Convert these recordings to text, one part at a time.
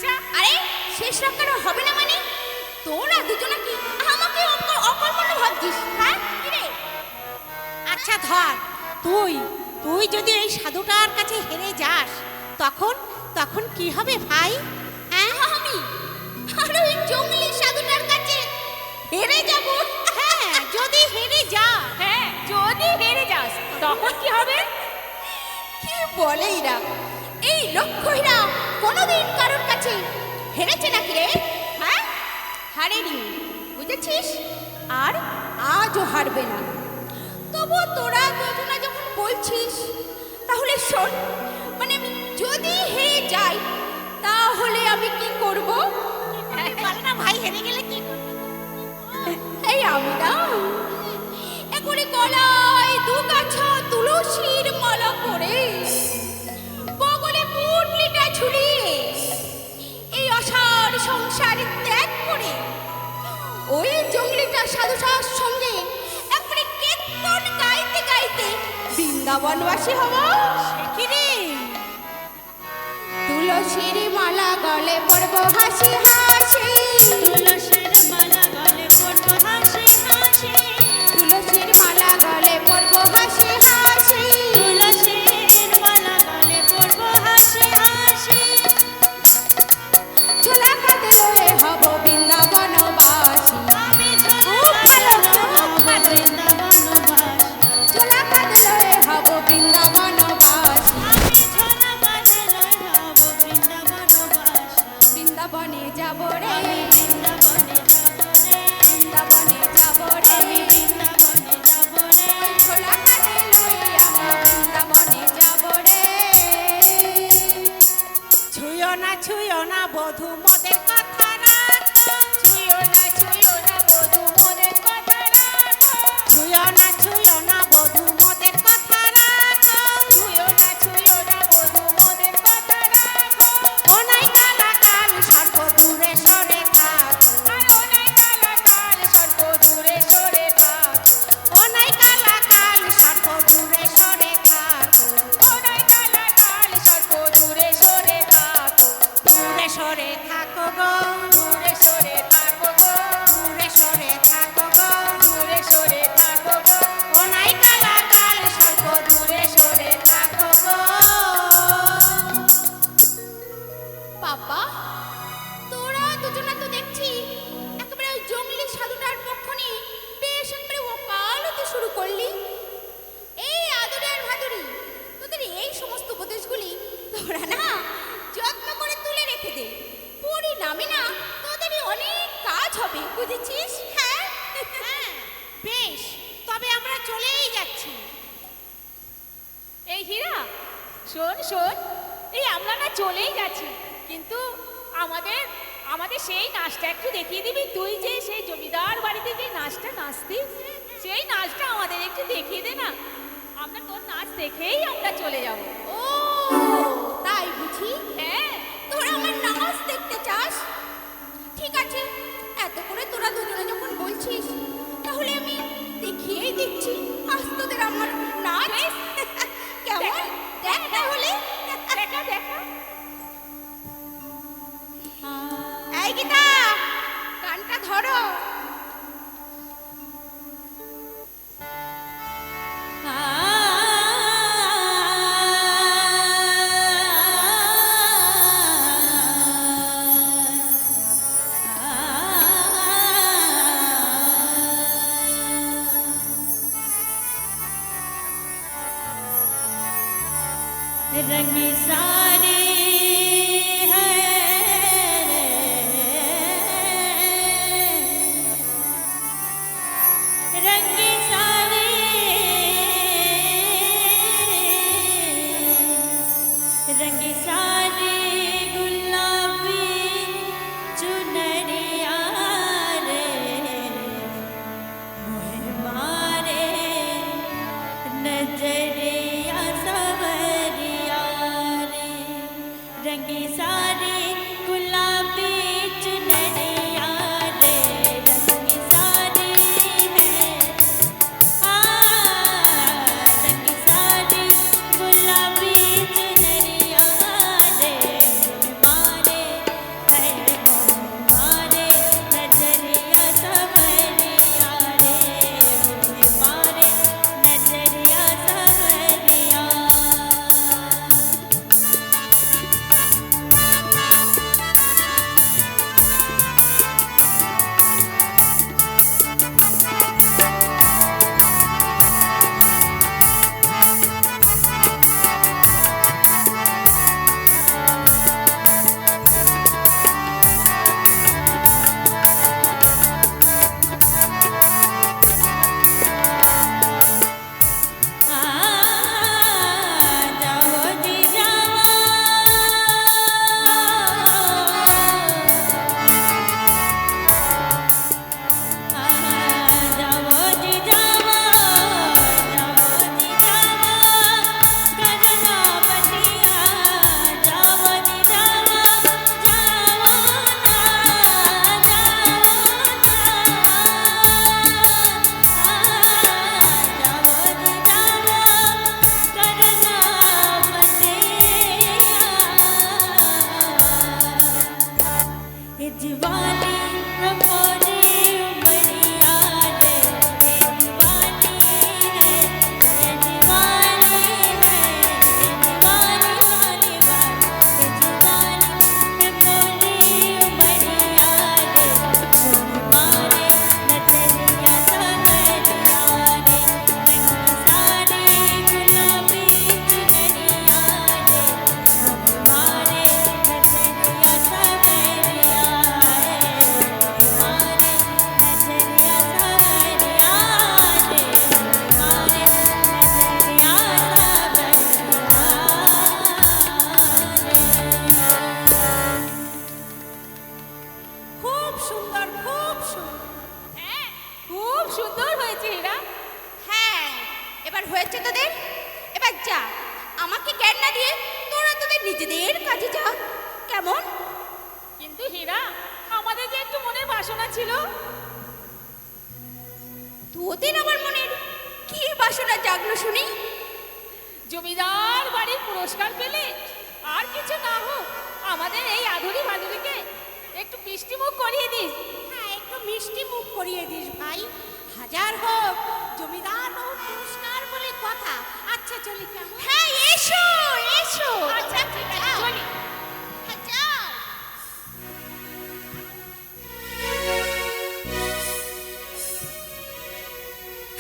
আচ্ছা, আরে শেষ রক্ষাটা হবে না মানে? তোরা দুজনে কি আমাকে অকর্মণ্য ভাবছিস? হ্যাঁ কি রে? আচ্ছা ধর, তুই তুই যদি এই সাধুটার কাছে হেরে যাস, তখন তখন কি হবে ভাই? হ্যাঁ আমি আরে ওই জঙ্গলি সাধুটার কাছে হেরে যাব? হ্যাঁ, যদি হেরে যা, হ্যাঁ যদি হেরে যাস তখন কি হবে? কি বলে এরা? এই লক্ষ্যহীরা কোনোদিন কারোর কাছে হেরেছে নাকি রে? হ্যাঁ হারেনি, বুঝেছিস? আর আজও হারবে না। তবু তোরা দুজনা যখন বলছিস, তাহলে শোন, মানে আমি যদি হেরে যাই তাহলে আমি কি করব? বল না ভাই, হেরে গেলে কি করবি? এই আমি না একবারে গলায় দু গাছা তুলসীর মালা পরে, বগলে পুটলিটা ঝুলিয়ে, এই অসার সংসার ত্যাগ করে ওই জঙ্গলিটা সাধুসার সঙ্গে একবারে কীর্তন গাইতে গাইতে বৃন্দাবনবাসী হব। কি রে? তুলসীর মালা গলে পড়বো হাসি হাসি, তুলসীর মালা গলে পড়বো হাসি হাসি, তুলসীর মালা গলে পড়বো হাসি হাসি, তুলসীর মালা গলে পড়বো হাসি হাসি, ঝোলা খাতে লয়ে হব বৃন্দাবনবাসী। আমি খুব ভালো, খুব ভালো। বৃন্দাবনবাসী, ঝোলা খাতে লয়ে হব বৃন্দাবনবাসী। আমি ঝোলা বাঁধে লই হব বৃন্দাবনবাসী, বৃন্দাবনে যাব রে, আমি বৃন্দাবনে যাব রে, বৃন্দাবনে যাব রে, আমি বৃন্দাবনে যাব রে, ওই ঝোলা খাতে লয়ে আমি বৃন্দাবনে যাব রে। ছুঁয়ো না বধূ মোদের কথা রাখো, ছুঁয়ো না বধূ মোদের কথা রাখো, ছুঁয়ো না বধূ মোদের কথা রাখো, ছুঁয়ো না বধূ মোদের কথা রাখো। অনাই কালা কাল সর্ব দূরে সরে থাকো, আর ওনাই কালা কাল সর্ব দূরে সরে থাকো, অনাই কালা কাল সর্ব দূরে সরে থাকো, ওনাই কালা কাল সর্ব দূরে সরে থাকো, দূরে সরে থাকো গো, দূরে সরে থাকো গো, দূরে সরে থাকো গো, দূরে সরে থাকো গো, অনাই কালা কাল সর্ব দূরে সরে থাকো গো। বাবা তোরা দুজনা তো দেখছি একেবারে ওই জঙ্গলি সাধুটার পক্ষ নিয়ে বেশ একবারে ওকালতি শুরু করলি। এই আদরে আর ভাদুরি, তোদের এই সমস্ত উপদেশগুলি তোরা না যত্ন করে তুলে রেখে দে, পরিণামে না তোদেরই অনেক কাজ হবে, বুঝেছিস? হ্যাঁ হ্যাঁ, বেশ, তবে আমরা চলেই যাচ্ছি। এই হীরা, শোন শোন, এই আমরা না চলেই যাচ্ছি, কিন্তু আমাদের আমাদের সেই নাচটা একটু দেখিয়ে দিবি? তুই যে সেই জমিদার বাড়িতে যে নাচটা নাচতিস, সেই নাচটা আমাদের একটু দেখিয়ে দে না। আমরা তোর নাচ দেখেই আমরা চলে যাব। ও তাই বুঝি? হ্যাঁ, তোরা আমার নাচ দেখতে চাস? ঠিক আছে, এত করে তোরা দুজনে যখন বলছিস, তাহলে আমি দেখিয়েই দিচ্ছি আজ তোদের আমার নাচ। কেমন দেখ তাহলে। দেখা দেখা। এই গীতা, গানটা ধরো। रंग सारे हैं जवानी मोरी उमरिया रे दीवानी है दीवानी है दीवानी वाली बात जवानी मोरी उमरिया रे तुम्हारे नजरिया समरिया रे सारे गुलाबी चुनरिया रे तुम्हारे नजरिया समरिया तुम्हारे नजरिया समरिया रे तुम्हारे नजरिया खूब सुंदर হ্যাঁ খুব সুন্দর হয়েছে হীরা। হ্যাঁ এবার হয়েছে তোদের, এবার যা, আমাকে জ্ঞান না দিয়ে তোরা তোদের নিজেদের কাজে যা, কেমন? কিন্তু হীরা, আমাদের যে একটু মনের বাসনা ছিল। তোদের আমার মনের কি বাসনা জাগলো শুনি? জমিদার বাড়ির পুরস্কার পেলে আর কিছু না হোক, আমাদের এই আধুরি ভাদুরিকে একটু মিষ্টি মুখ করিয়ে দিস। হ্যাঁ একটু মিষ্টি মুখ করিয়ে দিস ভাই, হাজার হোক জমিদার বাবু পুরস্কার বলে কথা। আচ্ছা চলি কেমন? হ্যাঁ এসো এসো। আচ্ছা ঠিক আছে, চলি। হ্যাঁ, যাও।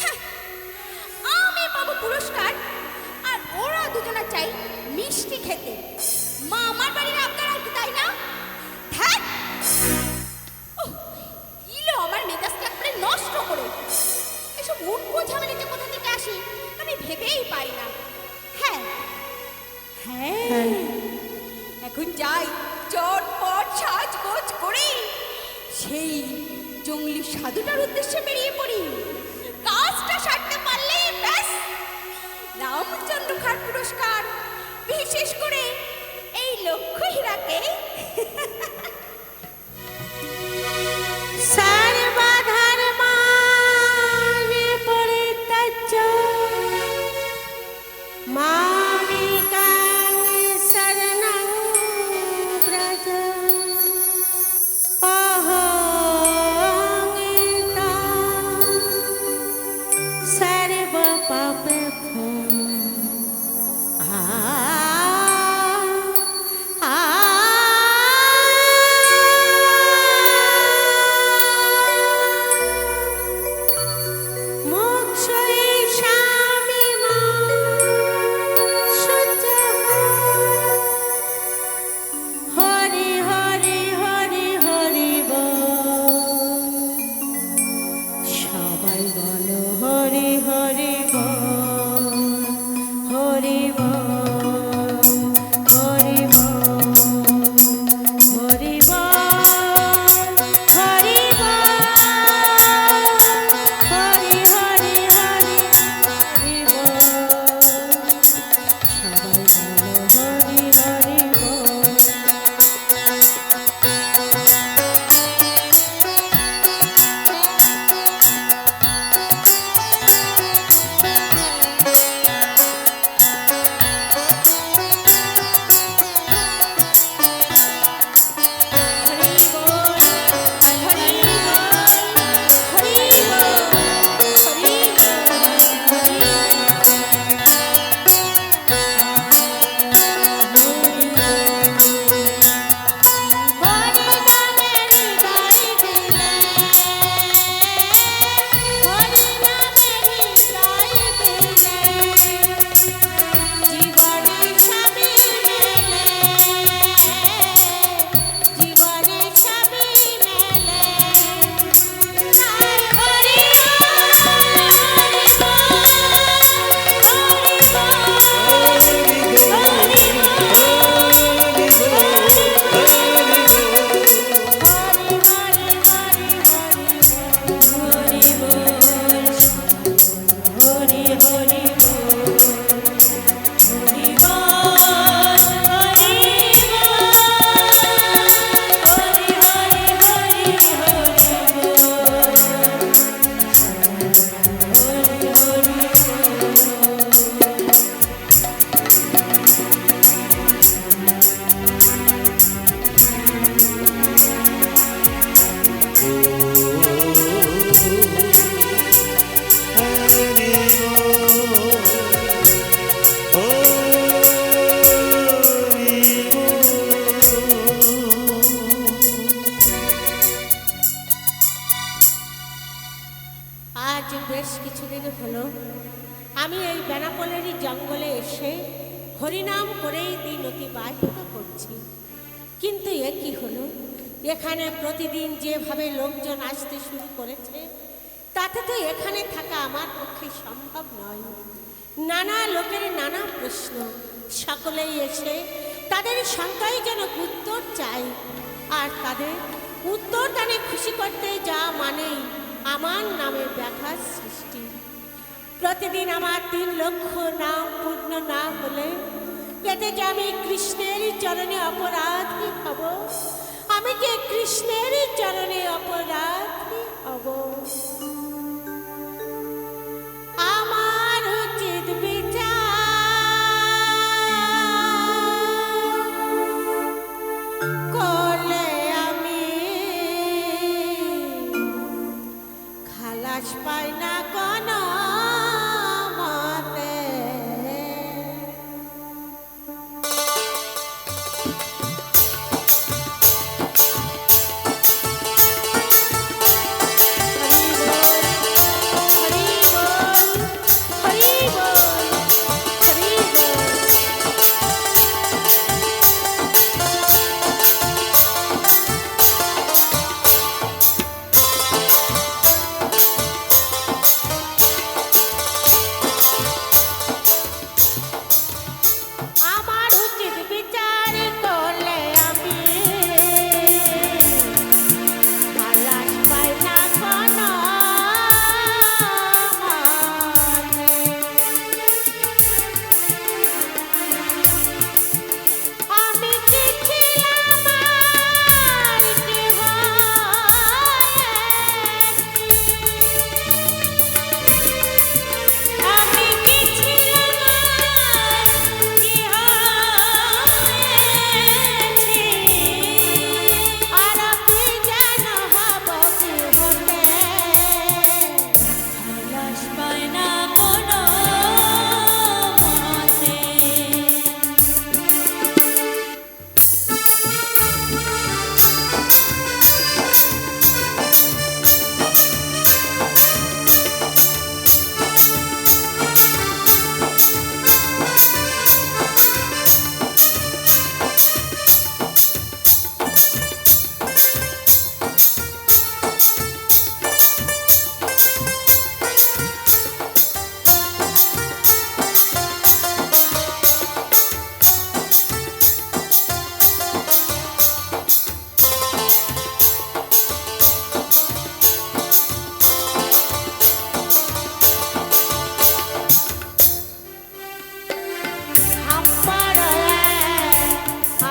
হ্যাঁ, আমি পাবো পুরস্কার আর ওরা দুজনা চাই মিষ্টি খেতে। মা আমার বাড়ির আবদার আর কি, তাই না? ধ্যাৎ! উহ, দিল আমার মেজাজটা একবারে নষ্ট করে। এসব উটকো ঝামেলা যে কোথা থেকে আসে আমি ভেবেই পাই না। হ্যাঁ হ্যাঁ, এখন যাই চটপট সাজগোজ করে সেই জঙ্গলি সাধুটার উদ্দেশ্যে বেরিয়ে পড়ি। কাজটা সারতে পারলে ব্যাস রামচন্দ্র খার পুরস্কার, বিশেষ করে এই লক্ষ্য হীরাকে सर्वधर्मानि परित्यज्य मामेकां शरणं व्रज अहं सर्वपापेभ्यो কিছুদিন হলো আমি এই বেনাপোলেরই জঙ্গলে এসে হরিনাম করেই দিন অতিবাহিত করছি। কিন্তু এ কি হলো, এখানে প্রতিদিন যেভাবে লোকজন আসতে শুরু করেছে তাতে তো এখানে থাকা আমার পক্ষে সম্ভব নয়। নানা লোকের নানা প্রশ্ন, সকলেই এসে তাদের সন্দেহজনক উত্তর চায়, আর তাদের উত্তর দানে খুশি করতে যা মানেই আমার নামে ব্যাঘাত সৃষ্টি। প্রতিদিন আমার 3 লক্ষ নাম পূর্ণ না হলে এতে যে আমি কৃষ্ণের চরণে অপরাধী হব, আমি যে কৃষ্ণের চরণে অপরাধী হব। আমার উচিত বিচার করলে আমি খালাস পাই না কোনো মতে। আমার উচিত বিচার করলে আমি খালাস পাই না কোনো মতে। আমি কি ছিলাম আর কি হয়েছি, আমি কি ছিলাম আর কি হয়েছি, আর কি যেন হব কি হতে, খালাস পাই না কোনো মতে।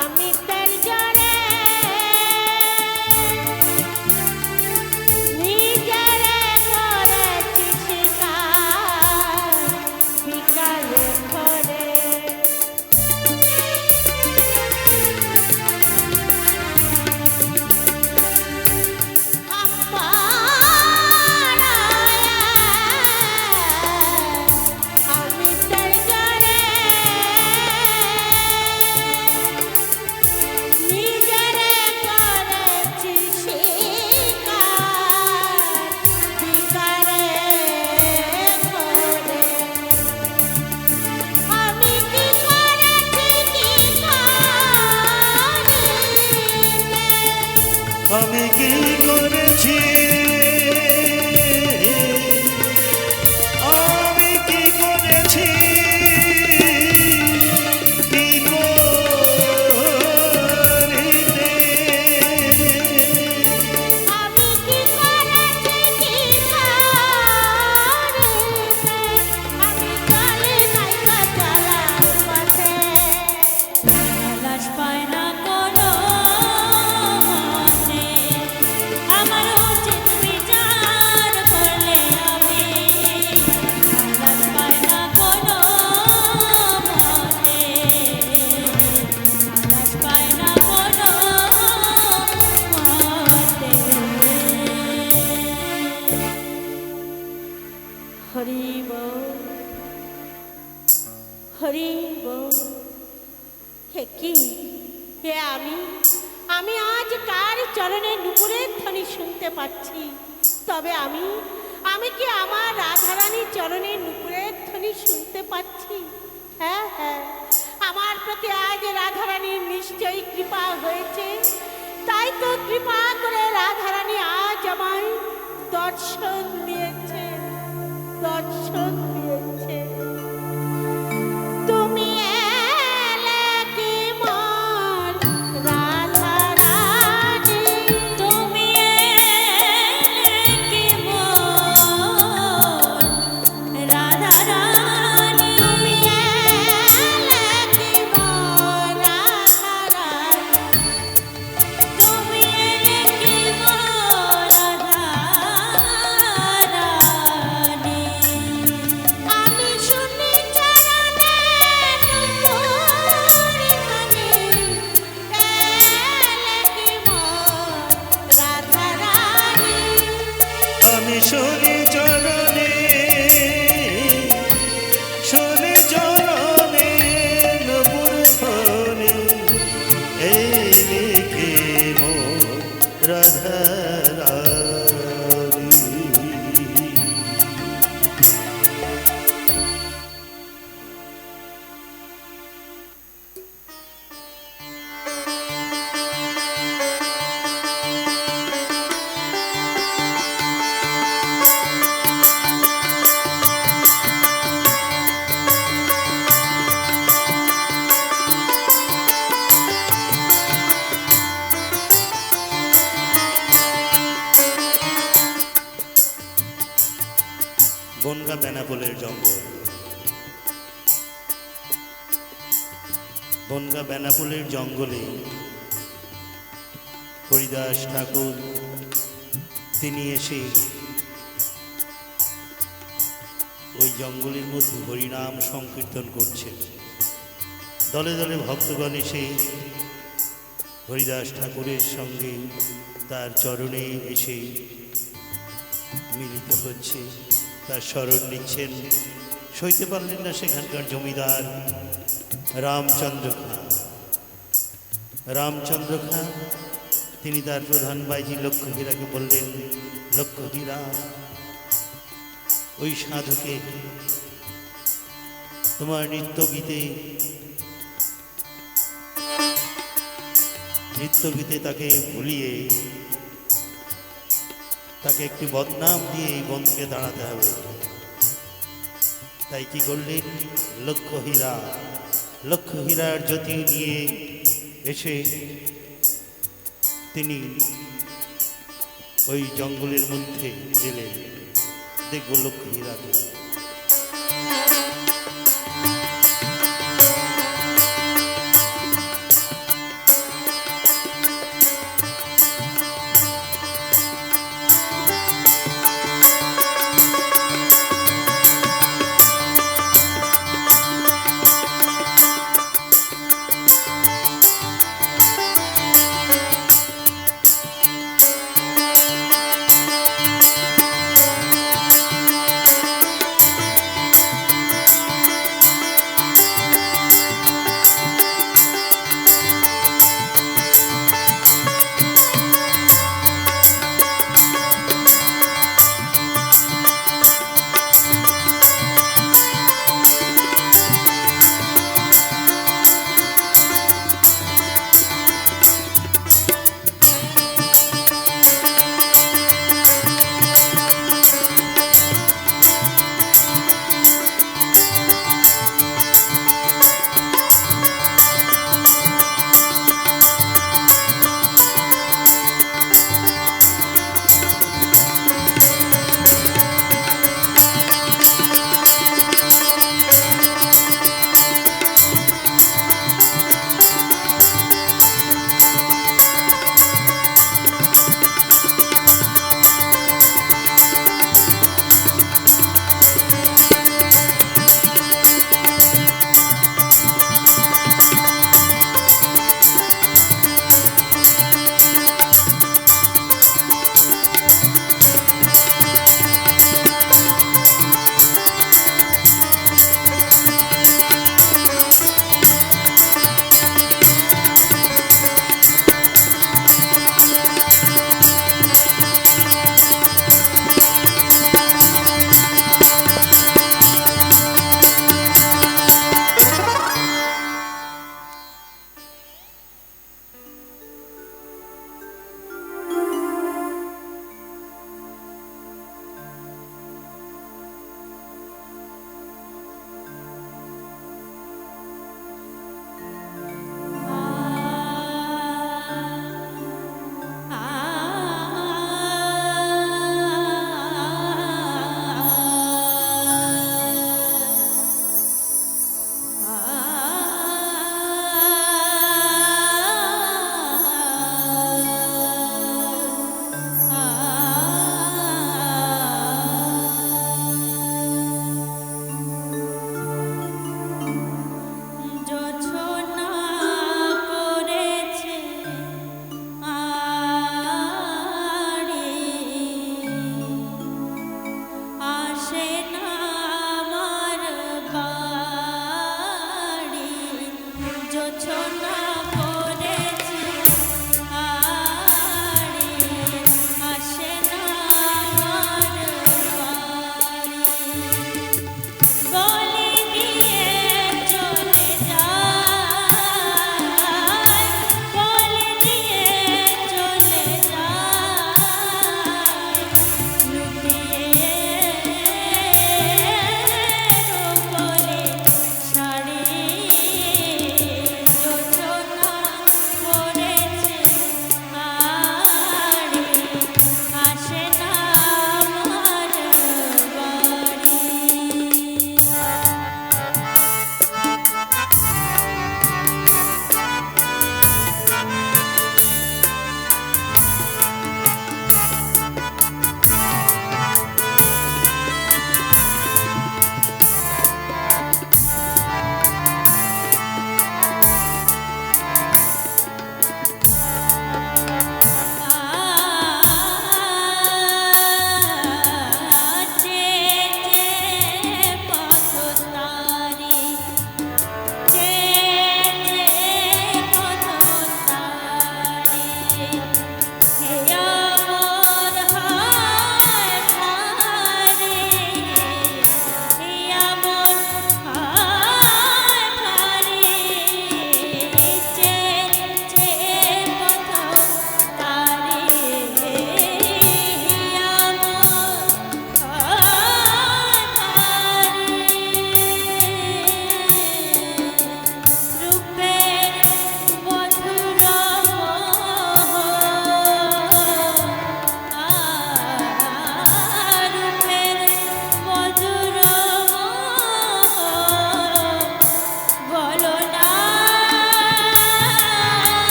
আমি তের জরে নিজরে করেছি শিকার বিকালে করে। আমি তের জরে নিজরে করেছি শিকার বিকারে করে। আমি কি করেছি কি করিনি, আমি কি করেছি, আমি কি করেছি, কি করিতে, আমি কি করেছি কি করিনি, আমি চলি নাই চলার পথে, খালাস পাই না কোনো মতে। আমার উচিত বিচার করলে আমি খালাস পাই না কোনো মতে, খালাস পাই না কোনো মতে। হরি বল, হরি বল। হে কি, হে আমি আজ কার চরণে নুপুরের ধ্বনি শুনতে পাচ্ছি, তবে আমি আমি কি আমার রাধারানীর চরণের নুপুরের ধ্বনি শুনতে পাচ্ছি? হ্যাঁ হ্যাঁ, আমার প্রতি আজ রাধারানীর নিশ্চয়ই কৃপা হয়েছে। তাই তো কৃপা করে রাধারানী আজ আমায় দর্শন দিয়েছে, দর্শন দিয়েছে। তুমি এলে কি মন রাধারানী, তুমি এলে কি মন রাধারানী, তুমি এলে কি মন রাধারানী, তুমি এলে কি মন রাধারানী। আমি শুনি চরণে নুপুর ধ্বনি, এলে কি মন রাধারানী। আমি শনি চরণে শনি চরণে নবুর ফনে এই লিখে মোর রাধারানী। বনগা বেনাপোলের জঙ্গল। বনগা বেনাপোলের জঙ্গলে হরিদাস ঠাকুর তিনি এসে ওই জঙ্গলের মধ্যে হরিনাম সংকীর্তন করছেন। দলে দলে ভক্তগণ এসে হরিদাস ঠাকুরের সঙ্গে তার চরণে এসে মিলিত হচ্ছে, তার স্মরণ নিচ্ছেন। সইতে পারলেন না সেখানকার জমিদার রামচন্দ্র খাঁ। রামচন্দ্র খাঁ তিনি তার প্রধান বাইজি লক্ষ্মীহীরাকে বললেন, লক্ষ্মীহীরা, ওই সাধুকে তোমার নৃত্যগীতে তাকে ভুলিয়ে তাকে একটি বদনাম দিয়ে এই বন থেকে দাঁড়াতে হবে। তাই কি করলেন, লক্ষ্মীহীরার জ্যোতি নিয়ে এসে তিনি ওই জঙ্গলের মধ্যে গেলেন। দেখব লক্ষ্মীহীরাকে।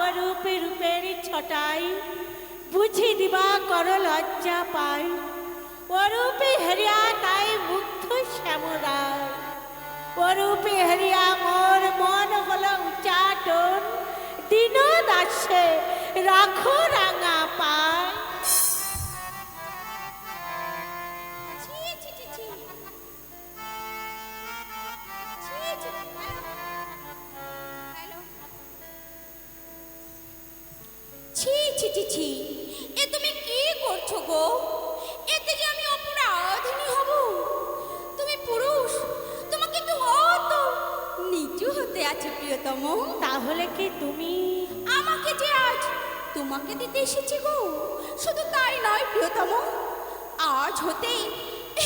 অপরূপে রূপের ছটাই, বুঝি দিবা কর লজ্জা পাই। অরূপে হেরিয়া তাই মুগ্ধ শ্যামরায়, অরূপে হেরিয়া মোর মন হলো উচ্চাটন, দিন দাসে রাখো রাঙা পায়। ছি, ছি, ছি, ছি। ছি, ছি, ছি। হ্যালো। ছি, ছি, ছি, ছি। এ তুমি কি করছো গো? এতে যে আমি অপরাধিনী হব। তুমি পুরুষ, তোমাকে তো অত নিচু হতে আছে প্রিয়তম। তাহলে কি তুমি আমাকে যে আজ তোমাকে দিতে এসেছি গো। শুধু তাই নয় প্রিয়তম, আজ হতে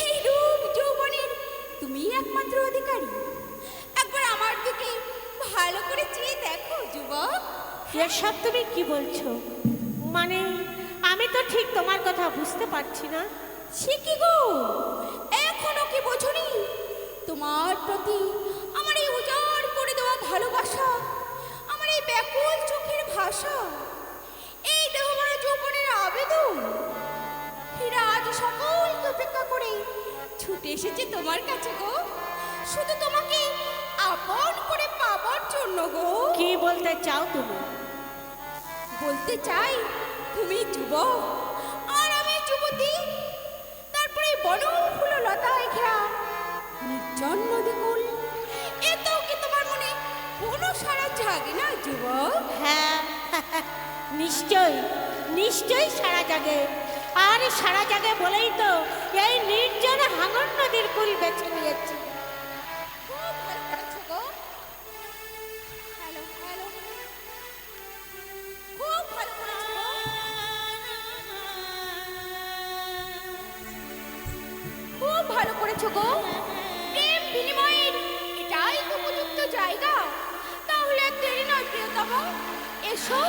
এই রূপ যৌবনের তুমি একমাত্র অধিকারী। একবার আমার দিকে ভালো করে চেয়ে দেখো যুবক। এসব তুমি কি বলছো? মানে আমি তো ঠিক তোমার কথা বুঝতে পারছি না। সে কি গো, এখনো কি বোঝনি? তোমার প্রতি আমার এই উজাড় করে দেওয়া ভালোবাসা, আমার এই ব্যাকুল চোখের ভাষা, এই দেহভরা যৌবনের আবেদন, এরা আজ সকলকে উপেক্ষা করে ছুটে এসেছে তোমার কাছে গো, শুধু তোমাকে আপন করে পাবার জন্য গো। কি বলতে চাও তুমি? বলতে চাই তুমি যুবক আর আমি যুবতী, তারপরে বন ফুল লতায় ঘেরা নির্জন নদীকুল, এতেও কি তোমার মনে কোনো সারা জাগে না যুবক? হ্যাঁ, নিশ্চয় নিশ্চয় সারা জাগে। আর সারা জাগে বলেই তো এই নির্জন হাঙর নদীর কুল বেছে নিয়েছি। খুব ভালো করেছো গো। হ্যালো হ্যালো, খুব ভালো করেছো গো। খুব ভালো করেছো গো। প্রেম বিনিময়ের এটাই তো উপযুক্ত জায়গা। তাহলে আর দেরি নয় প্রিয়তম, এসো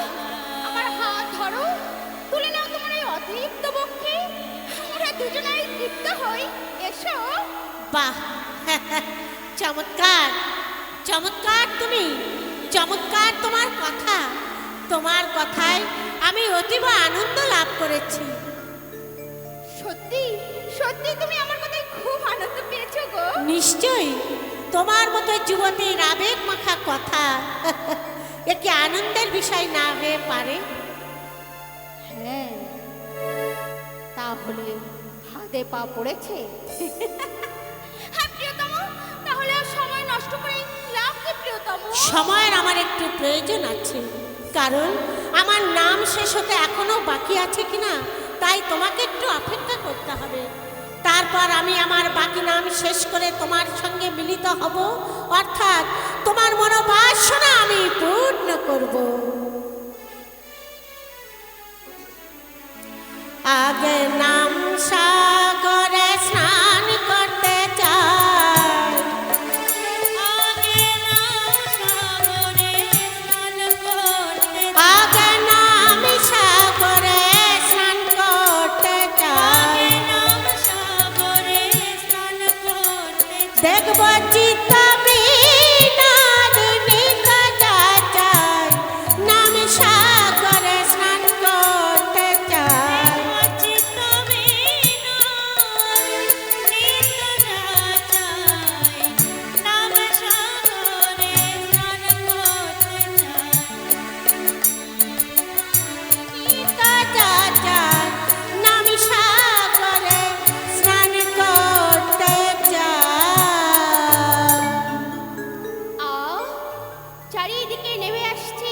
আমার হাত ধরো, তুলে নাও তোমার এই অতৃপ্ত বক্ষে, আমরা দুজনাই তৃপ্ত হই। এসো। বাহ, চমৎকার চমৎকার, তুমি চমৎকার। তোমার কথা, তোমার কথায় আমি অতীব আনন্দ লাভ করেছি। সত্যি সত্যি তুমি আমার কথায় খুব আনন্দ পেয়েছো গো। নিশ্চয়ই, তোমার মতো যুবতীর আবেগ মাখা কথা এ কি আনন্দের বিষয় না হয়ে পারে? হ্যাঁ, তাহলে হাতে পা পড়েছে। হ্যাঁ প্রিয়তম, তাহলে আর সময় নষ্ট করে লাভ কি প্রিয়তম? সময়ের আমার একটু প্রয়োজন আছে, কারণ আমার নাম শেষ হতে এখনো বাকি আছে কিনা, তাই তোমাকে একটু অপেক্ষা করতে হবে। তারপর আমি আমার বাকি নাম শেষ করে তোমার সঙ্গে মিলিত হব, অর্থাৎ তোমার মনোবাসনা আমি পূর্ণ করব। আগে নাম সাগরে স্নান করতে চাই, আগে নাম সাগরে স্নান করতে চাই, দেখব চিত্ত বিনোদিনী কথা চাই, নাম সাগরে স্নান করতে চাই। চারিদিকে নেমে আসছে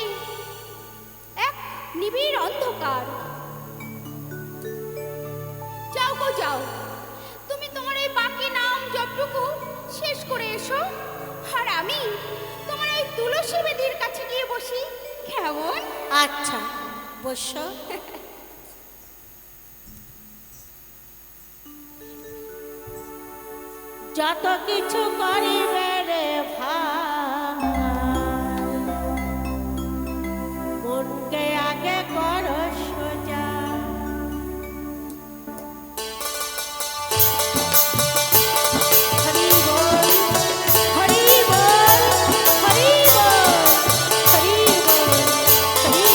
এক নিবিড় অন্ধকার। যাও গো যাও, তুমি তোমার এই বাকি নাম জপটুকু শেষ করে এসো, আর আমি তোমার এই তুলসী বেদির কাছে গিয়ে বসি, কেমন? আচ্ছা, বসো। যত কিছু করিবে রে ভাই, মনকে আগে করো সোজা। হরি বল, হরি বল, হরি বল, হরি বল, হরি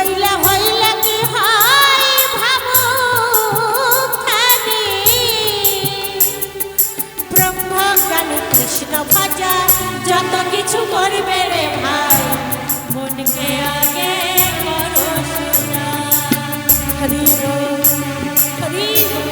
মরিলে হইলে কি হয় ভাবুক খানি ব্রহ্মজ্ঞানী কৃষ্ণ ভজা যত কিছু করবে রে ভাই মনকে আগে করো সোজা। হরি বল, হরি বল।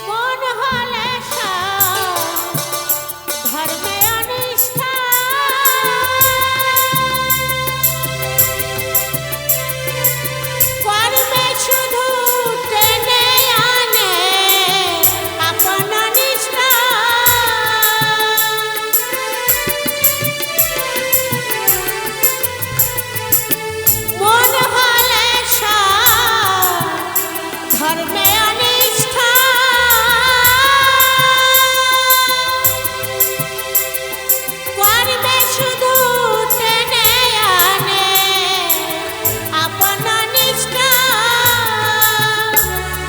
মন হলে সব ধর্মে অনিষ্ঠা করবে শুধু টেনে আনে আপন নিষ্ঠা। মন হলে সব ধর্মে অনিষ্ঠা করবে শুধু টেনে আনে আপন নিষ্ঠা।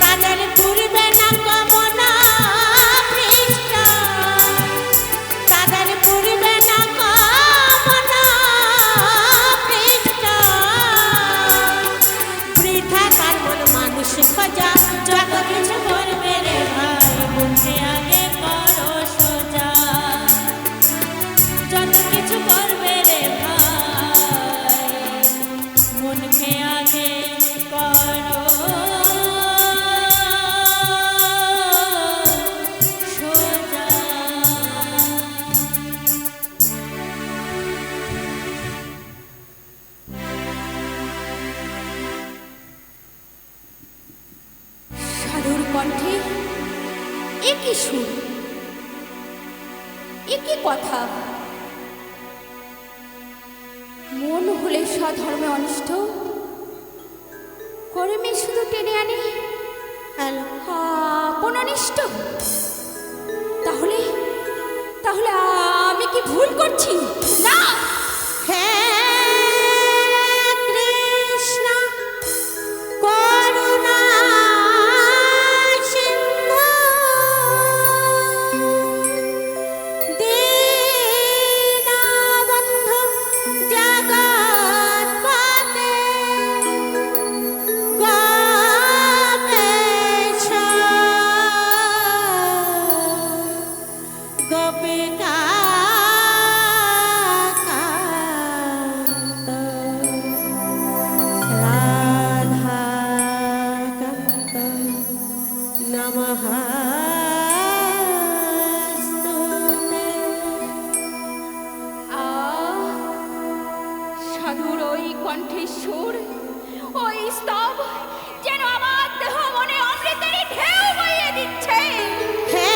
তাদের পূর্বে না কামনা পৃষ্ঠা, তাদের পূর্বে না কামনা পৃষ্ঠা। বৃথা তার মন মানুষ খোঁজা যত কিছু করবে রে ভাই মনকে আগে করো সোজা। যত কিছু করবে রে ভাই মনকে আগে করো সোজা। সাধুর কণ্ঠে একই সুর, একই কথা। মন হলে স্বধর্মে অনিষ্ট, কর্মে শুধু টেনে আনে আপন অনিষ্ট। তাহলে তাহলে আমি কি ভুল করছি? না, হে কৃষ্ণ করুণা সিন্ধু দীনবন্ধু জগৎপতে গোপেশ গোপিকা কান্ত রাধাকান্ত নমঃ সাধুর ওই কণ্ঠের সুর, ওই স্তব যেন আমার দেহ মনে অমৃতের ঢেউ বইয়ে দিচ্ছে। হে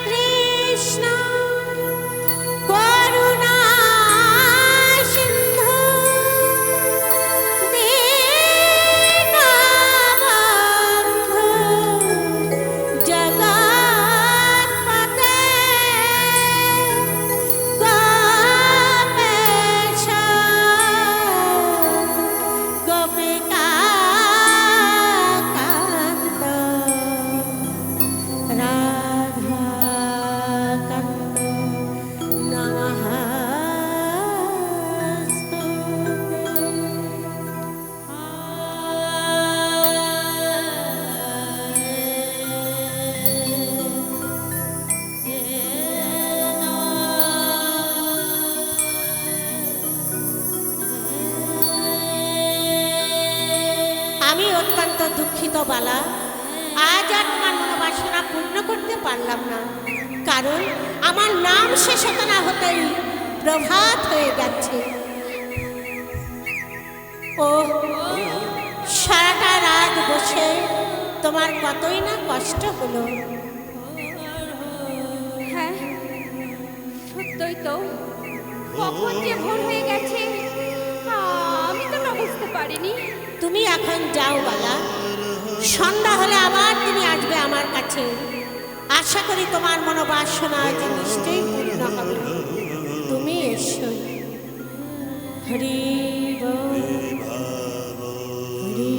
কৃষ্ণ করুণা সিন্ধু দীনবন্ধু জগৎপতে গোপেশ গোপিকা কান্ত রাধাকান্ত আমি অত্যন্ত দুঃখিত বালা, আজ আর তোমার মনোবাসনা পূর্ণ করতে পারলাম না, কারণ আমার নাম শেষ হতে না হতেই প্রভাত হয়ে যাচ্ছে। ও সারাটা রাত বসে তোমার কতই না কষ্ট হলো। হ্যাঁ, সত্যই তো। কখন যে ভোর হয়ে গেছে এখন যাও বালা, সন্ধ্যা হলে আবার তুমি আসবে আমার কাছে। আশা করি তোমার মনোবাসনা আজ নিশ্চয়ই পূর্ণ হবে। তুমি এসো। হরি বল, হরি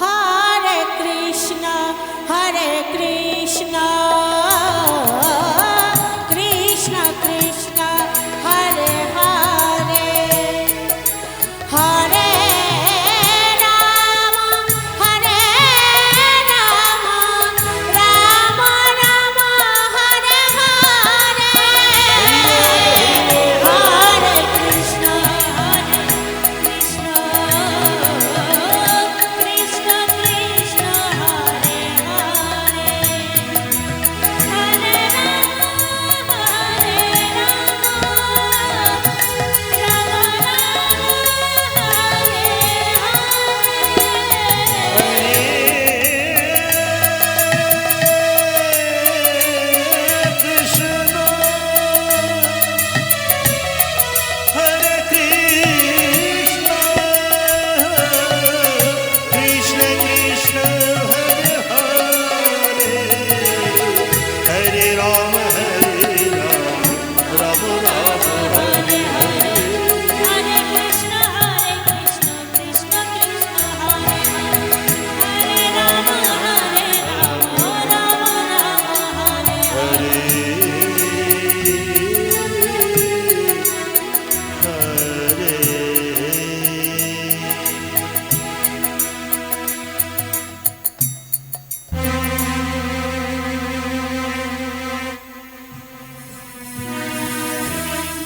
হরে কৃষ্ণ, হরে কৃষ্ণ, কৃষ্ণ কৃষ্ণ হরে হরে, হরে রাম, হরে রাম, রাম রাম হরে হরে, হরে কৃষ্ণ, হরে কৃষ্ণ, কৃষ্ণ কৃষ্ণ হরে হরে, হরে রাম, হরে রাম, রাম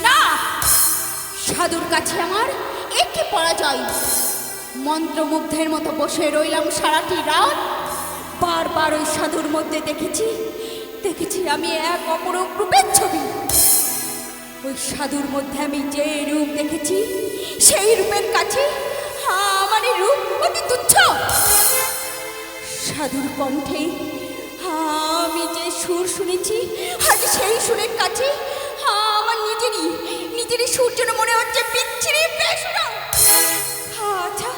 না, সাধুর কাছে আমার একটি পরাজয়। মন্ত্রমুগ্ধের মতো বসে রইলাম সারাটি রাত। বারবার ওই সাধুর মধ্যে দেখেছি আমি এক অপরূপ রূপের ছবি। ওই সাধুর মধ্যে আমি যে রূপ দেখেছি সেই রূপের কাছে আমার এই রূপ অতি তুচ্ছ। সাধুর কণ্ঠে আমি যে সুর শুনেছি আজ সেই সুরের কাছে আমার নিজেরই সুর যেন মনে হচ্ছে বিচ্ছিরি বেসুরা। আচ্ছা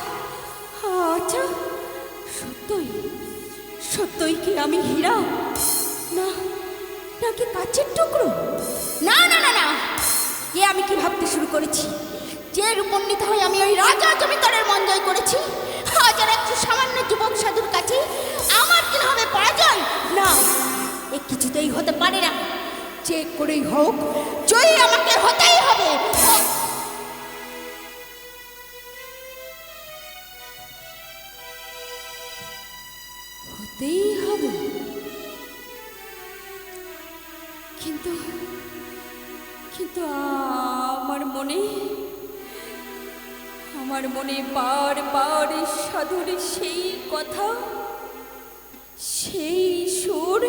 আচ্ছা, সত্যই কি আমি হীরা, না নাকি কাচের টুকরো? না না না না, এ আমি কি ভাবতে শুরু করেছি? যে রূপণ্ডিত হয়ে আমি ওই রাজা জমিদারের মন জয় করেছি, আজ আর একটু সামান্য যুবক সাধুর কাছে আমার কি হবে পরাজয়? না, এ কিছুতেই হতে পারে না। যে করেই হোক জয়ী আমাকে হতেই হবে। হতেই হবে, কিন্তু কিন্তু আমার মনে বারবার সাধুর সেই কথা, সেই সুর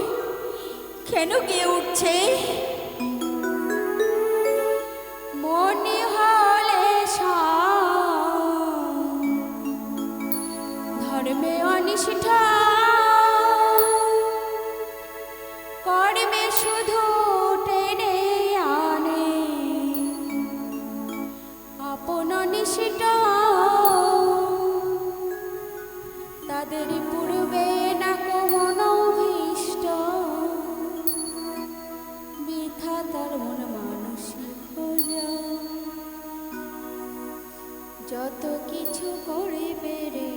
কেন গেয়ে উঠছে? মনে হলে ধর্মে অনিষ্ঠা, কর্মে শুধু টেনে আনে আপন নিষ্ঠা। তাদের পূর্বে না কোন ভীষ্ট, বৃথা তার মন মানসিক খোঁজা। যত কিছু করে বেড়ে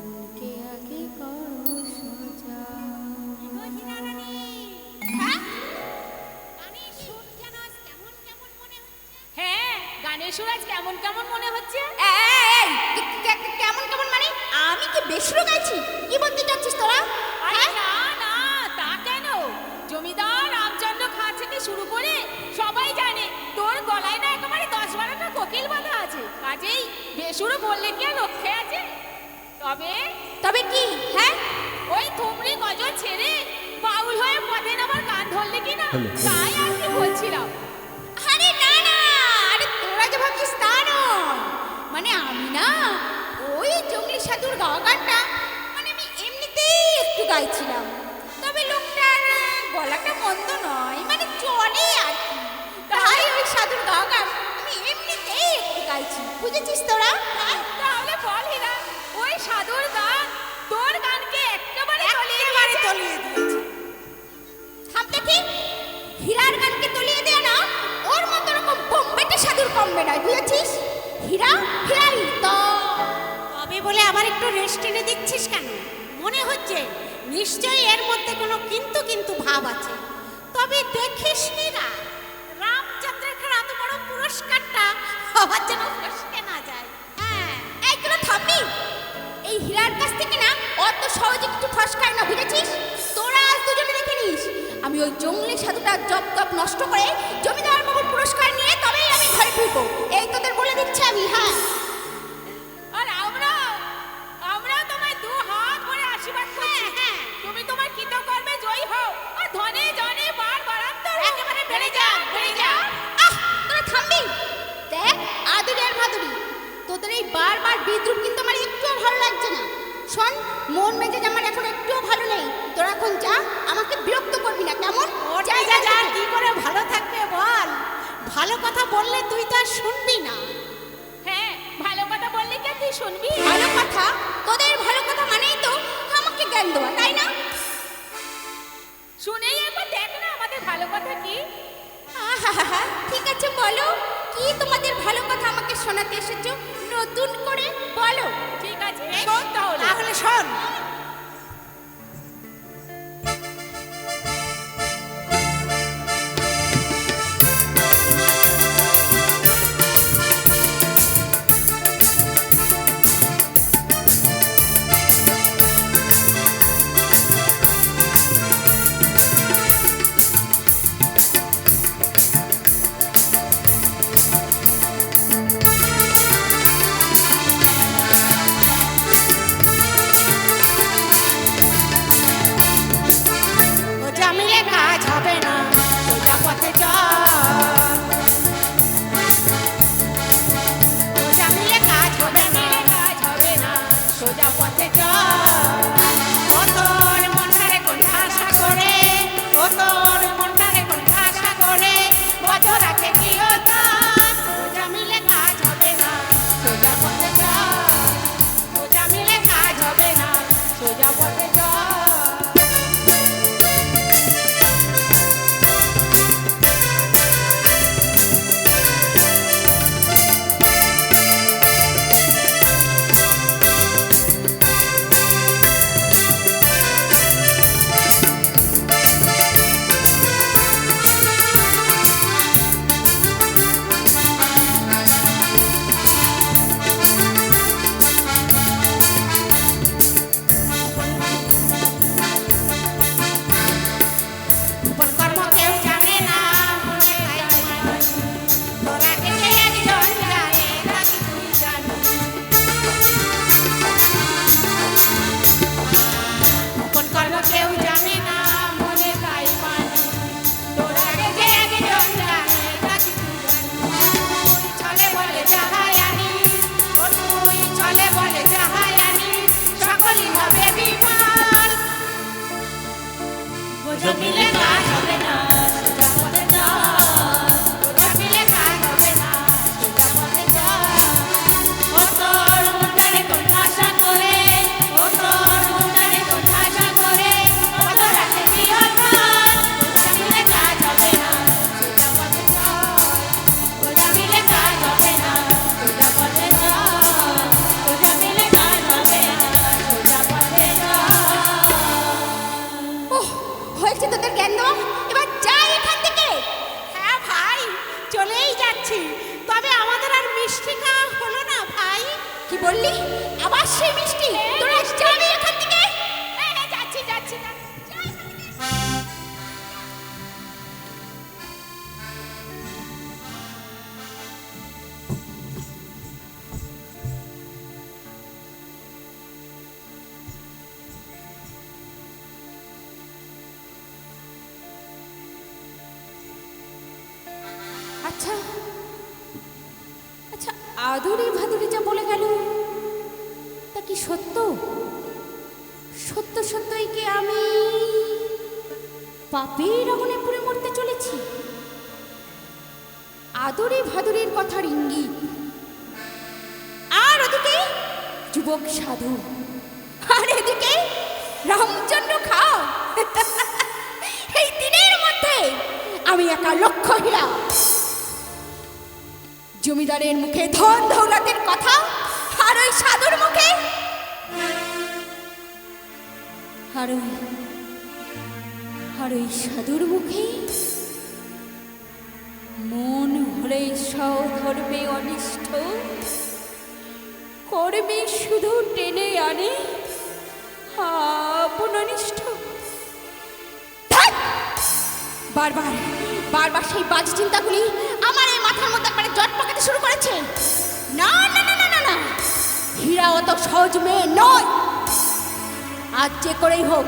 ভাকে আগে করো সোজা। হ্যাঁ, গানের সুর আজ কেমন কেমন মনে হচ্ছে। কেমন কেমন মানে? আমি কি বেসুরো গাইছি? কি বলতে চাচ্ছিস তোরা? আরে না না, তা কেন? জমিদার রামচন্দ্র খাঁ থেকে শুরু করে সবাই জানে তোর গলায় না একেবারে 10-12টা কোকিল বাঁধা আছে। কাজেই বেসুরো বললে কি আর রক্ষে আছে? তবে কি? হ্যাঁ, ওই থুমরি গজল ছেড়ে বাউল হয়ে পথে নামার গান ধরলে কি না, তাই আর কি বলছিলাম। আরে না না, আরে তোরা যে ভাবছিস তা নয়, মানে আমি না ওই জঙ্গলি সাধুর গাওয়া গানটা মানে আমি এমনিতেই একটু গাইছিলাম, তবে লোকটার গলাটা মন্দ নয়, মানে চলে আর কি, তাই ওই সাধুর গাওয়া গান আমি এমনিতেই একটু গাইছি, বুঝেছিস তোরা? হ্যাঁ, তাহলে বল হীরা, ওই সাধুর গান তোর গানকে একেবারে তলিয়ে দিয়েছে। থাম দেখি, হীরার গানকে তলিয়ে দেয়া না ওর মতো রকম বোম্বেটে সাধুর কমবে নয়, বুঝেছিস? হীরা হীরাই তো। তবে বলে আবার একটু রেস্ট এনে দিচ্ছিস কেন? মনে হচ্ছে নিশ্চয়ই এর মধ্যে কোনো কিন্তু কিন্তু ভাব আছে। তবে দেখিস না, রামচন্দ্রের খেলা এত বড় পুরস্কারটা আবার যেন ফসকে না যায়। হ্যাঁ, এই তোরা থামবি? এই হীরার কাছ থেকে না অত সহজে কিছু ফসকায় না, বুঝেছিস? তোরা আজ দুজনে দেখে নিস, আমি ওই জঙ্গলি সাধুটা জপ জপ নষ্ট করে জমিদার বাবুর পুরস্কার নিয়ে তবেই আমি ঘরে ফিরবো, এই তোদের বলে দিচ্ছি আমি। হ্যাঁ, আর আমরা তোমায় দু হাত ভরে আশীর্বাদ করছি। তুমি তোমার কৃতকর্মে জয়ী হও, আর ধনে জনে বার বারান্তর একেবারে বেড়ে যান, বেড়ে যান। আহ, তোরা থামবি? দেখ আদুরি আর ভাদুরি, তোদের এই বারবার বিদ্রুপ কিন্তু আমার একটুও ভালো লাগছে না। শোন, মন মেজাজ আমার এখন একটুও ভালো নেই, তোরা এখন যা, আমাকে বিরক্ত করবি না, কেমন? যা যা যা, কি করে ভালো থাকবে বল? ভালো কথা বললে তুই তো আর শুনবি না। হ্যাঁ, ভালো কথা বললে কি আর তুই শুনবি? ভালো কথা, তোদের ভালো কথা মানেই তো আমাকে জ্ঞান দেওয়া, তাই না? শুনেই একবার দেখ না আমাদের ভালো কথা কি। আহাহাহা, ঠিক আছে বলো, কি তোমাদের ভালো কথা আমাকে শোনাতে এসেছো? নতুন করে বলো। ঠিক আছে, শোন তাহলে। তাহলে শোন। আচ্ছা আচ্ছা, আদুরি ভাদুরি যা বলে গেল তা কি সত্য? সত্য সত্যই কি আমি পাপের আগুনে পুড়ে মরতে চলেছি? আদুরি ভাদুরির কথার ইঙ্গিত, আর ওদিকে যুবক সাধু, আর এদিকে রামচন্দ্র খাও। এই দিনের মধ্যে আমি একা লক্ষ হীরা। জমিদারের মুখে ধন দৌলতের কথা, আর ওই সাধুর মুখে আর ওই সাধুর মুখে মন হলে স্বধর্মে অনিষ্ঠ, কর্মে শুধু টেনে আনে আপন অনিষ্ঠ। বারবার বারবার সেই বাজ চিন্তাগুলি আমার এই মাথার মধ্যে একবারে জট পাকাতে শুরু করেছে। না না না না না না, হীরা অত সহজ মেয়ে নয়। আজ যে করেই হোক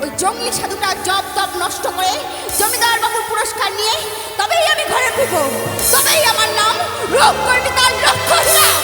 ওই জঙ্গলি সাধুটা জব তব নষ্ট করে জমিদার বাবুর পুরস্কার নিয়ে তবেই আমি ঘরে ফিরবো, তবেই আমার নাম রূপ করবি তার লক্ষ্য হীরা।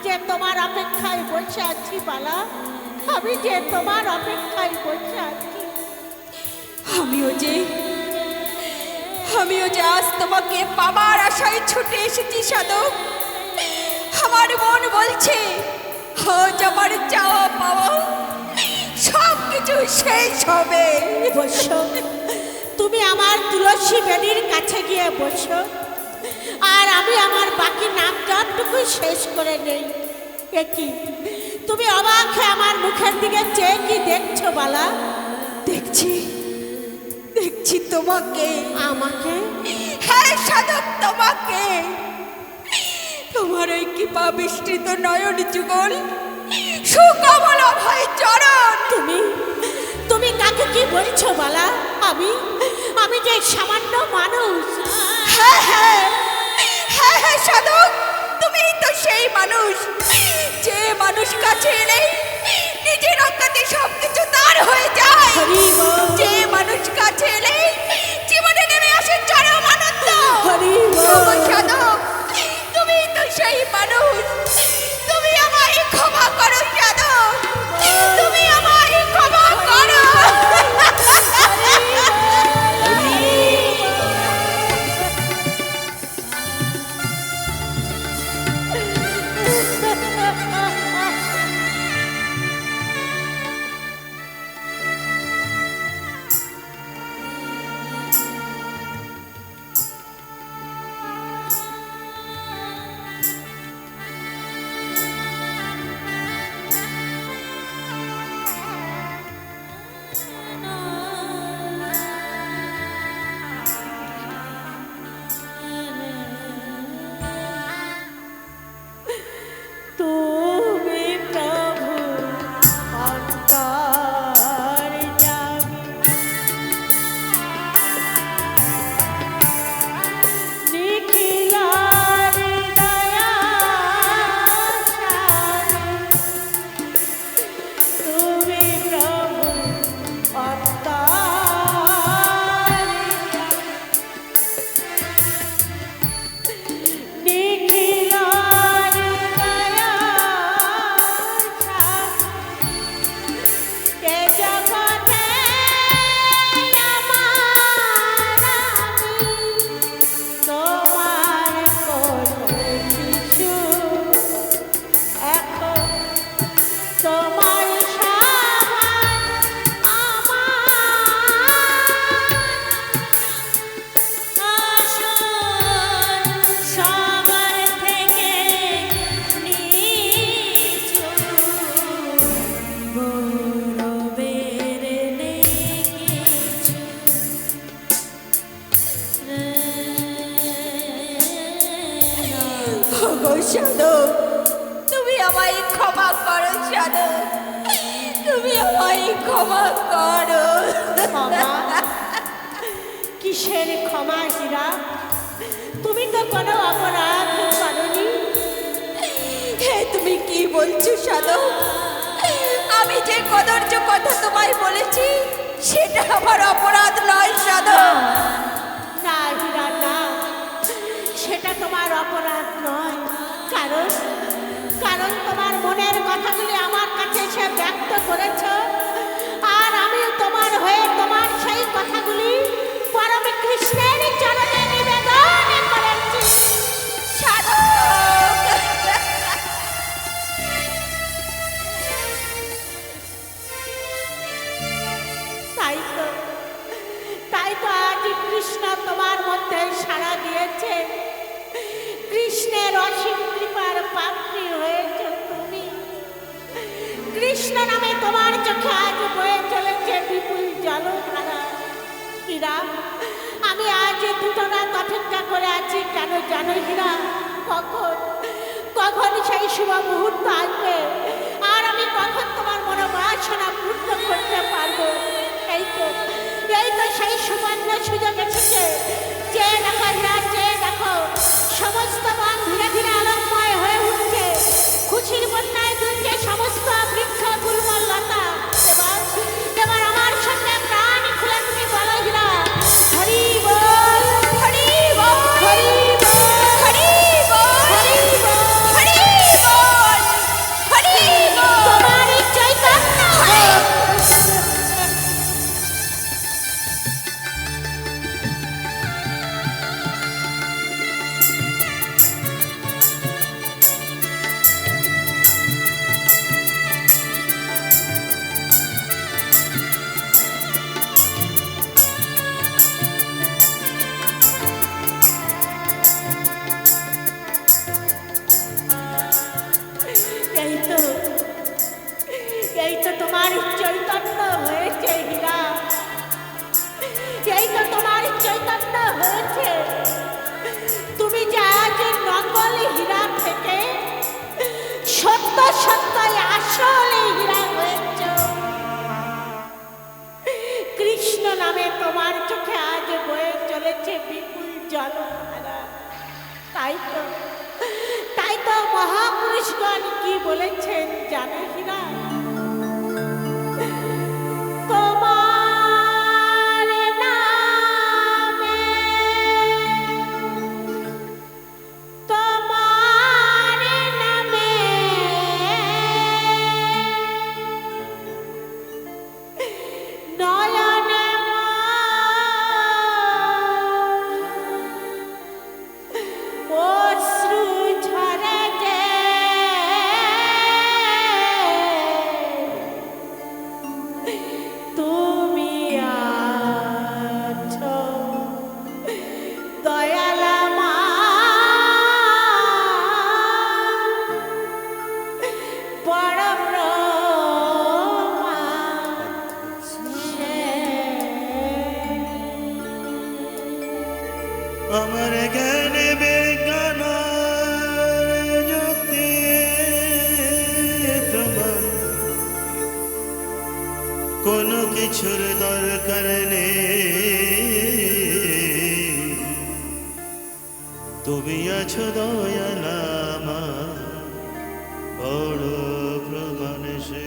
যে তোমার অপেক্ষায় বসে আছি বালা, আমি যে তোমার অপেক্ষায় বসে আছি। আমিও যে আজ তোমাকে পাবার আশায় ছুটে এসেছি সাধক। আমার মন বলছে আজ আমার চাওয়া পাওয়া সব কিছু শেষ হবে। বসো, তুমি আমার তুলসী বেদির কাছে গিয়ে বসো, আর আমি আমার বাকি নাম যতটুকু শেষ করে নেই। কি তুমি অবাক হয়ে আমার মুখের দিকে চেয়ে কি দেখছো বালা? দেখছি তোমাকে। আমাকে? হ্যাঁ সাধক, তোমাকে। তোমার ওই কৃপা বিস্তৃত নয়ন যুগল, সুকমল ভয় চরণ। তুমি কাকে কি বলছো বালা? আমি যে সামান্য মানুষ। হ্যাঁ সাধক, তুমি তো সেই মানুষ যে মানুষ কাছে এলে নিজের অজ্ঞাতে সবকিছু তার হয়ে যায়। হরি বল। যে মানুষ কাছে এলে জীবনে নেমে আসে চরম আনন্দ। হরি বল। ওগো সাধক, তুমি তো সেই মানুষ। তুমি আমায় ক্ষমা করো সাধক, তুমি আমায় ক্ষমা করো। তুমি প্রভু অন্তর্যামী, নিখিল হৃদয়াচারী। তুমি প্রভু অন্তর্যামী, নিখিল ওগো সাধক, তুমি আমায় ক্ষমা করো সাধক, তুমি আমায় ক্ষমা করো। ক্ষমা? কিসের ক্ষমা হীরা? তুমি তো কোনো অপরাধ করনি। হে তুমি কি বলছো সাধক? আমি যে কদর্য কথা তোমায় বলেছি সেটা আমার অপরাধ নয় সাধক। না হীরা, না, সেটা তোমার অপরাধ নয়। কারণ তোমার মনের কথাগুলি আমার কাছে এসে ব্যক্ত করেছ, আর আমি তোমার হয়ে তোমার সেই কথাগুলি পরম কৃষ্ণের চরণে নিবেদন করেছি সাধক। তাই তো আজ কৃষ্ণ তোমার মধ্যে সাড়া দিয়েছে। কৃষ্ণের অসীম কৃপার পাত্রী হয়েছে তুমি। কৃষ্ণ নামে তোমার চোখে আজ বয়ে চলেছে বিপুল জলধারা। হীরা, আমি আজ দুটো রাত অপেক্ষা করে আছি। কেন জানো হীরা? কখন সেই শুভ মুহূর্ত আসবে, আর আমি কখন তোমার মনোবাসনা পূর্ণ করতে পারবো। এই তো সেই সুবর্ণ সুযোগ এসেছে। যে দেখো হীরা, যে দেখো, সমস্ত বন ধীরে ধীরে আলোকময় হয়ে উঠছে। খুশির বন্যায় দুলছে সমস্ত বৃক্ষ গুল্ম লতা। এবার আমার সঙ্গে প্রাণ খুলে তুমি বলো হীরা, হরি বল, হরি বল, হরি বল, হরি বল, হরি বল, হরি বল। তো তোমার চৈতন্য হয়েছে হীরা, এই তো তোমার চৈতন্য হয়েছে। তুমি যে আজ নকল হীরা থেকে সত্য সত্যই আসল হীরা হয়েছ। কৃষ্ণ নামে তোমার চোখে আজ বয়ে চলেছে বিপুল জলধারা। তাই তো মহাপুরুষগণ কি বলেছেন জানো হীরা? তোমার নামে, তোমার নামে নয়নে অশ্রু ঝরে যে, তুমি আছো দয়ালা মা, বড় আমার জ্ঞানে বিজ্ঞান যুক্তি প্রমাণ কোনো কিছুর দরকার নেই। তুমি আছো দয়ালা মা, বড় প্রমাণ সে।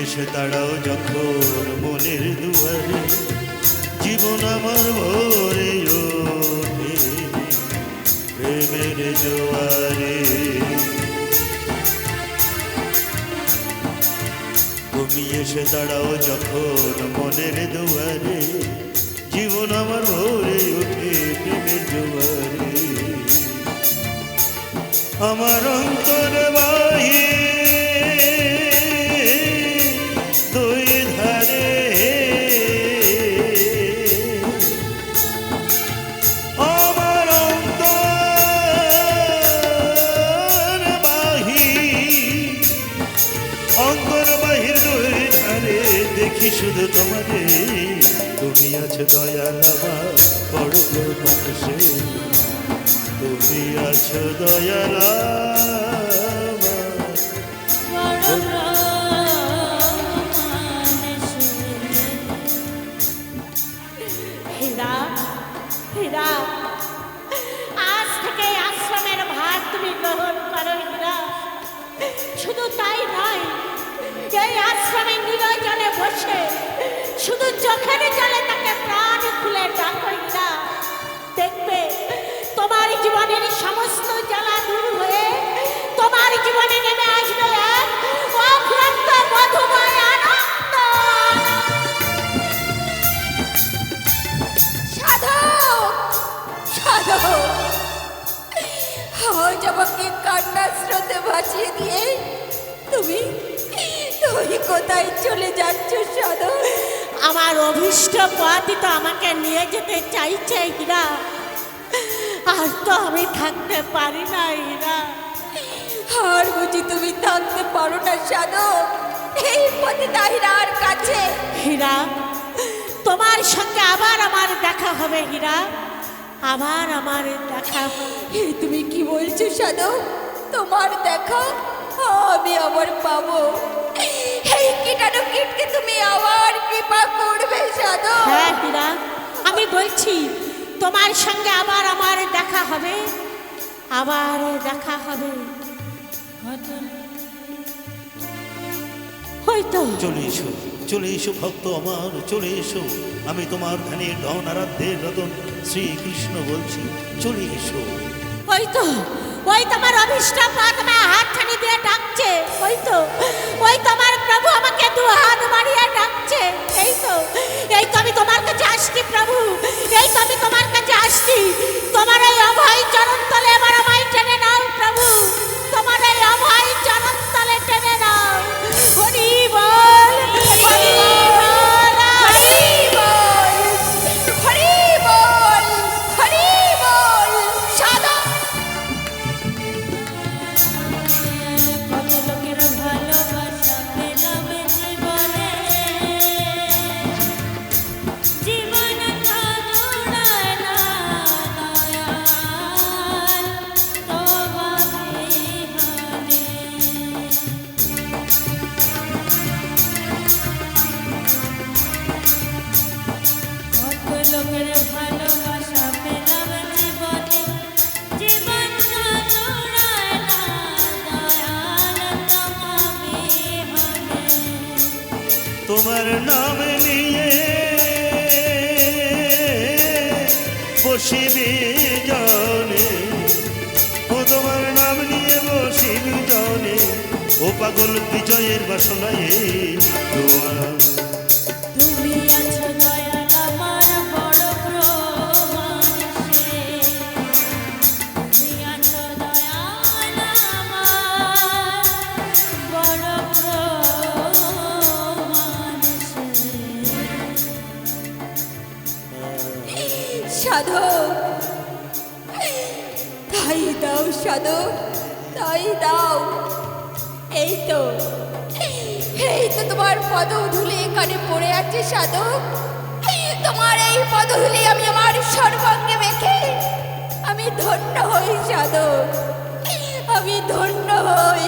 এসে দাঁড়াও যখন মনের দুয়ারে, জীবন আমার ভরে ওঠে প্রেমের জোয়ারে। তুমি এসে দাঁড়াও যখন মনের দুয়ারে, জীবন আমার ভরে ওঠে প্রেমের জোয়ারে। আমার অন্তর বাহির দেখি শুধু তোমারে, তুমি আছো দয়ালা মা, বড় মানুষে। তুমি আছো দয়ালা হীরা, হীরা, আজ থেকে আশ্রমের ভার তুমি গ্রহণ করো হীরা। শুধু তাই নয়, এই আশ্রমে নিরজনে বসে শুধু চোখের জলে তাকে প্রাণ খুলে ডাকো হীরা। দেখবে তোমার জীবনের সমস্ত জ্বালা দূর হয়ে তোমার জীবনে নেমে আসবে এক অক্লান্ত মধুময় আনন্দ। সাধক, সাধক, আজ আমাকে কান্নার স্রোতে ভাসিয়ে দিয়ে তুমি তুমি কোথায় চলে যাচ্ছ সাধক? আমার অভীষ্ট পথই তো আমাকে নিয়ে যেতে চাইছে হীরা। আর তো আমি থাকতে পারি না হীরা। আর বুঝি তুমি থাকতে পারো না সাধক এই পথে দাহিরার কাছে? হীরা, তোমার সঙ্গে আবার আমার দেখা হবে হীরা, আবার আমার দেখা হবে। এই তুমি কি বলছো সাধক? তোমার দেখা আমি আবার পাবো? এই কীটাণু কীটকে তুমি আবার কৃপা করবে সাধক? হ্যাঁ হীরা, আমি বলছি তোমার সঙ্গে আবার আমার দেখা হবে, আবার দেখা হবে। হয়তো চলে এসো ভক্ত আমার, চলে এসো। আমি তোমার ধ্যানের ধন আরাধ্যের রতন শ্রীকৃষ্ণ বলছি, চলে এসো। ওই তো আমার অভিষ্ট পাদমা হাতছানি দিয়ে ডাকছে। ওই তো আমার প্রভু আমাকে দু হাত বাড়িয়ে ডাকছে। এই তো আমি তোমার কাছে আসছি প্রভু, এই তো আমি তোমার কাছে আসছি। তোমার এই অভয় চরণ তলে এবার আমায় টেনে নাও প্রভু। তোমার নাম নিয়ে বসিবি জনে, ও তোমার নাম নিয়ে বসিবি জনে, ও পাগল বিজয়ের বাসনায় তোমার। তুমি আছো দয়াল আমার বড় প্রমাণ সে, তুমি আছো দয়াল আমার বড় প্রমাণ সে। সাধক, তাই দাও সাধক, তাই দাও। এই তো তোমার পদধূলি এখানে পড়ে আছে সাধক। তোমার এই পদধূলি আমি আমার সর্বাঙ্গে মেখে আমি ধন্য হই সাধক, আমি ধন্য হই।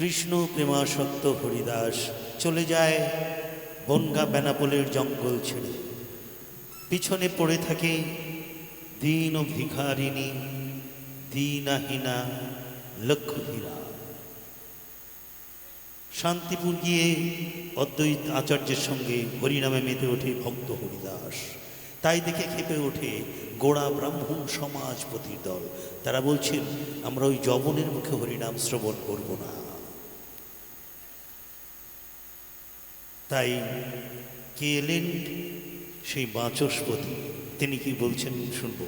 কৃষ্ণ প্রেমাসক্ত হরিদাস চলে যায় বনগা বেনাপোলের জঙ্গল ছেড়ে। পিছনে পড়ে থাকে দীন ও ভিখারিণী, দীনাহীনা লক্ষ্মীরা। শান্তিপুর গিয়ে অদ্বৈত আচার্যের সঙ্গে হরিনামে মেতে ওঠে ভক্ত হরিদাস। তাই দেখে খেপে ওঠে গোড়া ব্রাহ্মণ সমাজপতির দল। তারা বলছেন, আমরা ওই যবনের মুখে হরিনাম শ্রবণ করব না। তাই কে এলেন? সেই বাচস্পতি। তিনি কি বলছেন শুনবো।